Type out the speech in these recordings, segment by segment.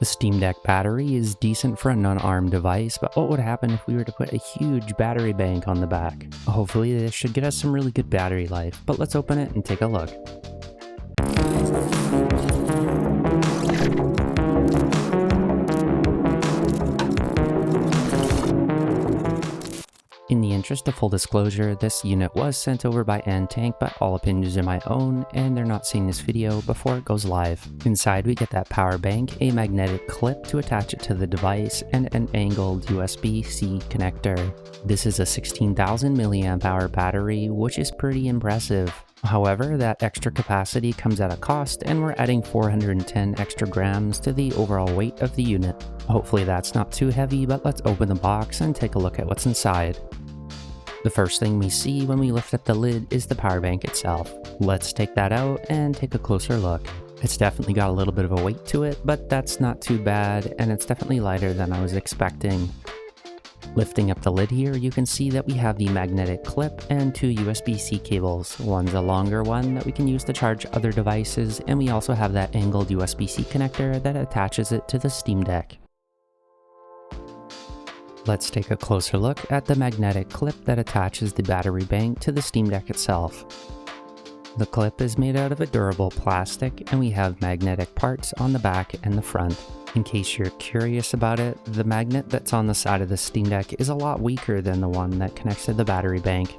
The Steam Deck battery is decent for a non-ARM device, but what would happen if we were to put a huge battery bank on the back? Hopefully this should get us some really good battery life, but let's open it and take a look. In the interest of full disclosure, this unit was sent over by Antank, but all opinions are my own, and they're not seeing this video before it goes live. Inside we get that power bank, a magnetic clip to attach it to the device, and an angled USB-C connector. This is a 16,000 mAh battery, which is pretty impressive. However, that extra capacity comes at a cost, and we're adding 410 extra grams to the overall weight of the unit. Hopefully that's not too heavy, but let's open the box and take a look at what's inside. The first thing we see when we lift up the lid is the power bank itself. Let's take that out and take a closer look. It's definitely got a little bit of a weight to it, but that's not too bad, and it's definitely lighter than I was expecting. Lifting up the lid here, you can see that we have the magnetic clip and two USB-C cables. One's a longer one that we can use to charge other devices, and we also have that angled USB-C connector that attaches it to the Steam Deck. Let's take a closer look at the magnetic clip that attaches the battery bank to the Steam Deck itself. The clip is made out of a durable plastic, and we have magnetic parts on the back and the front. In case you're curious about it, the magnet that's on the side of the Steam Deck is a lot weaker than the one that connects to the battery bank.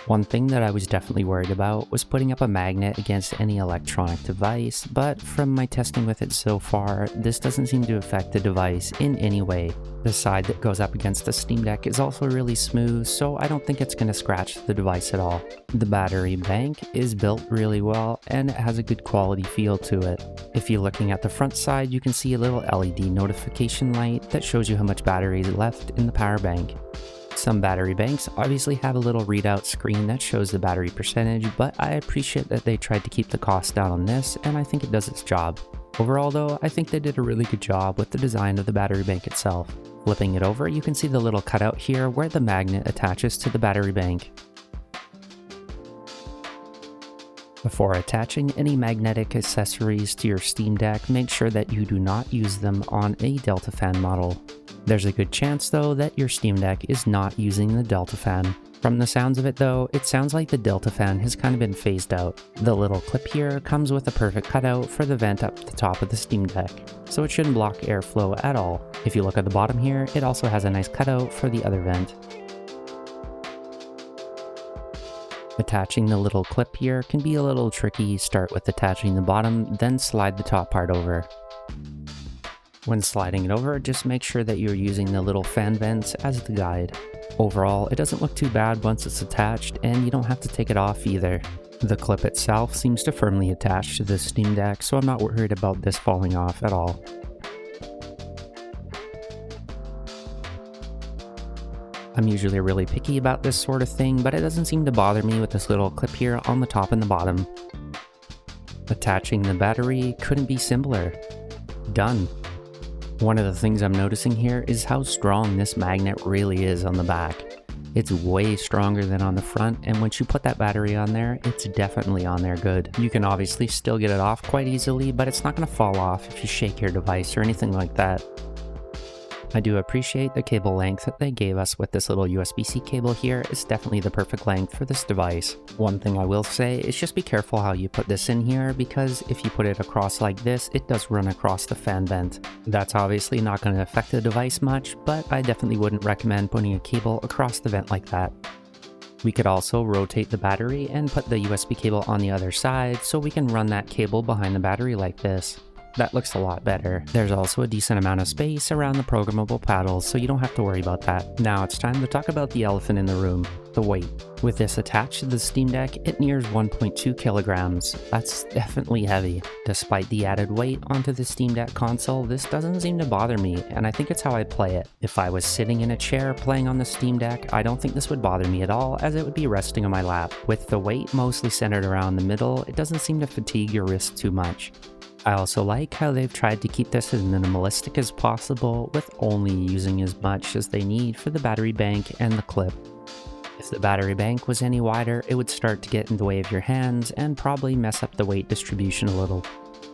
One thing that I was definitely worried about was putting up a magnet against any electronic device, but from my testing with it so far, this doesn't seem to affect the device in any way. The side that goes up against the Steam Deck is also really smooth, so I don't think it's going to scratch the device at all. The battery bank is built really well, and it has a good quality feel to it. If you're looking at the front side, you can see a little LED notification light that shows you how much battery is left in the power bank. Some battery banks obviously have a little readout screen that shows the battery percentage, but I appreciate that they tried to keep the cost down on this, and I think it does its job. Overall though, I think they did a really good job with the design of the battery bank itself. Flipping it over, you can see the little cutout here where the magnet attaches to the battery bank. Before attaching any magnetic accessories to your Steam Deck, make sure that you do not use them on a Delta fan model. There's a good chance though that your Steam Deck is not using the Delta fan. From the sounds of it though, it sounds like the Delta fan has kind of been phased out. The little clip here comes with a perfect cutout for the vent up the top of the Steam Deck, so it shouldn't block airflow at all. If you look at the bottom here, it also has a nice cutout for the other vent. Attaching the little clip here can be a little tricky. Start with attaching the bottom, then slide the top part over. When sliding it over, just make sure that you're using the little fan vents as the guide. Overall, it doesn't look too bad once it's attached, and you don't have to take it off either. The clip itself seems to firmly attach to the Steam Deck, so I'm not worried about this falling off at all. I'm usually really picky about this sort of thing, but it doesn't seem to bother me with this little clip here on the top and the bottom. Attaching the battery couldn't be simpler. Done. One of the things I'm noticing here is how strong this magnet really is on the back. It's way stronger than on the front, and once you put that battery on there, it's definitely on there good. You can obviously still get it off quite easily, but it's not going to fall off if you shake your device or anything like that. I do appreciate the cable length that they gave us with this little USB-C cable here. It's definitely the perfect length for this device. One thing I will say is just be careful how you put this in here, because if you put it across like this, it does run across the fan vent. That's obviously not going to affect the device much, but I definitely wouldn't recommend putting a cable across the vent like that. We could also rotate the battery and put the USB cable on the other side, so we can run that cable behind the battery like this. That looks a lot better. There's also a decent amount of space around the programmable paddles, so you don't have to worry about that. Now it's time to talk about the elephant in the room, the weight. With this attached to the Steam Deck, it nears 1.2 kilograms. That's definitely heavy. Despite the added weight onto the Steam Deck console, this doesn't seem to bother me, and I think it's how I play it. If I was sitting in a chair playing on the Steam Deck, I don't think this would bother me at all, as it would be resting on my lap. With the weight mostly centered around the middle, it doesn't seem to fatigue your wrist too much. I also like how they've tried to keep this as minimalistic as possible, with only using as much as they need for the battery bank and the clip. If the battery bank was any wider, it would start to get in the way of your hands and probably mess up the weight distribution a little.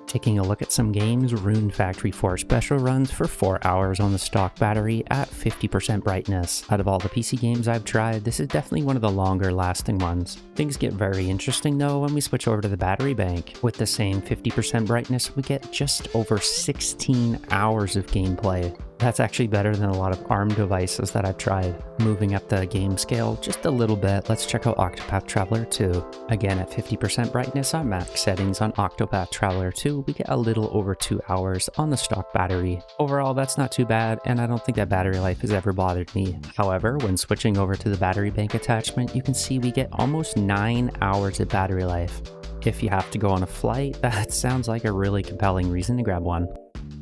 Taking a look at some games, Rune Factory 4 special runs for 4 hours on the stock battery at 50% brightness. Out of all the PC games I've tried, this is definitely one of the longer lasting ones. Things get very interesting though when we switch over to the battery bank. With the same 50% brightness, we get just over 16 hours of gameplay. That's actually better than a lot of ARM devices that I've tried. Moving up the game scale just a little bit, let's check out Octopath Traveler 2. Again, at 50% brightness on max settings on Octopath Traveler 2, we get a little over 2 hours on the stock battery. Overall, that's not too bad, and I don't think that battery life has ever bothered me. However, when switching over to the battery bank attachment, you can see we get almost 9 hours of battery life. If you have to go on a flight, that sounds like a really compelling reason to grab one.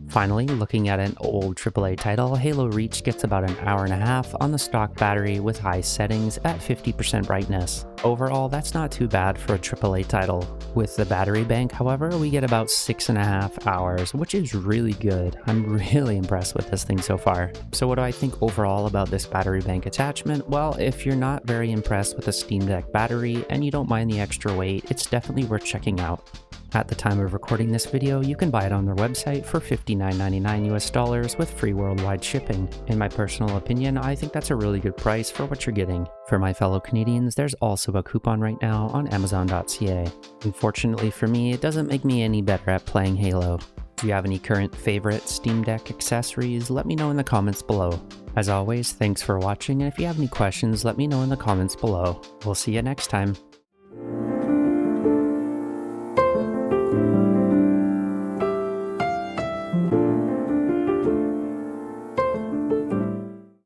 Finally, looking at an old AAA title, Halo Reach gets about an hour and a half on the stock battery with high settings at 50% brightness. Overall, that's not too bad for a AAA title. With the battery bank, however, we get about 6.5 hours, which is really good. I'm really impressed with this thing so far. So what do I think overall about this battery bank attachment? Well, if you're not very impressed with the Steam Deck battery and you don't mind the extra weight, it's definitely worth checking out. At the time of recording this video, you can buy it on their website for $59.99 US with free worldwide shipping. In my personal opinion, I think that's a really good price for what you're getting. For my fellow Canadians, there's also a coupon right now on Amazon.ca. Unfortunately for me, it doesn't make me any better at playing Halo. Do you have any current favorite Steam Deck accessories? Let me know in the comments below. As always, thanks for watching, and if you have any questions, let me know in the comments below. We'll see you next time.